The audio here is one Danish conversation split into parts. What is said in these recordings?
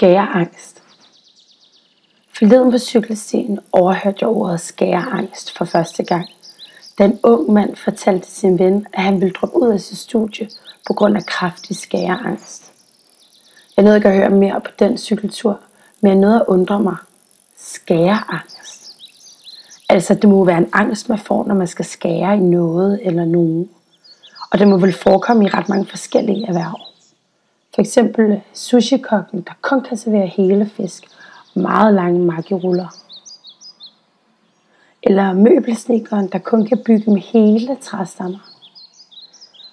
Skæreangst. Forleden på cykelstien overhørte jeg ordet skæreangst for første gang, da en ung mand fortalte sin ven, at han ville droppe ud af sit studie på grund af kraftig skæreangst. Jeg nåede ikke at høre mere på den cykeltur, men jeg nåede at undre mig. Skæreangst. Altså, det må være en angst, man får, når man skal skære i noget eller nogen. Og det må vel forekomme i ret mange forskellige erhverv. For eksempel sushi-kokken, der kun kan servere hele fisk og meget lange maggi-ruller. Eller møbelsnedkeren, der kun kan bygge med hele træstammer.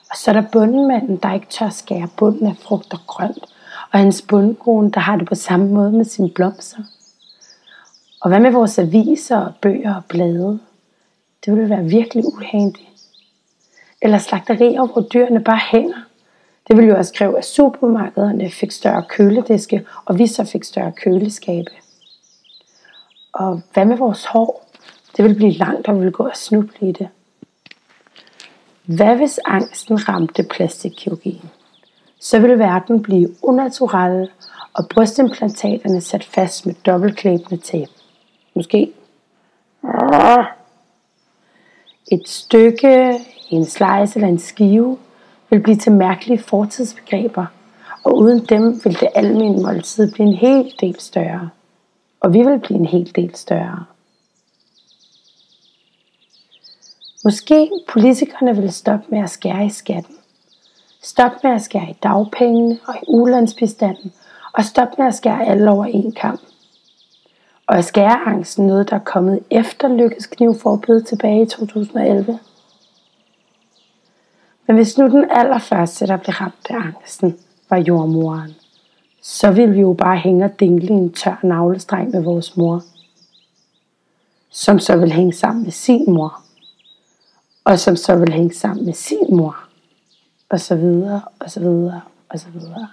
Og så er der bondemanden, der ikke tør skære bunden af frugt og grønt. Og hans bondekone, der har det på samme måde med sine blomster. Og hvad med vores aviser og bøger og blade? Det ville være virkelig uhandigt. Eller slagterier, hvor dyrene bare hænger. Det ville jo også kræve, at supermarkederne fik større kølediske, og vi så fik større køleskabe. Og hvad med vores hår? Det ville blive langt, og vi ville gå og snuble i det. Hvad hvis angsten ramte plastikkirurgien? Så ville verden blive unaturel, og brystimplantaterne sat fast med dobbeltklæbende tape. Måske et stykke, en slice eller en skive vil blive til mærkelige fortidsbegreber, og uden dem vil det almindelige måltid blive en hel del større. Og vi vil blive en hel del større. Måske politikerne vil stoppe med at skære i skatten. Stop med at skære i dagpengene og i ulandsbistanden, og stop med at skære alle over en kam. Og er skæreangsten noget, der er kommet efter Lykkes knivforbud tilbage i 2011? Men hvis nu den allerførste, der blev ramt af angsten, var jordmoren, så ville vi jo bare hænge og dingle i en tør navlestreng med vores mor, som så vil hænge sammen med sin mor, og som så vil hænge sammen med sin mor, og så videre, og så videre, og så videre.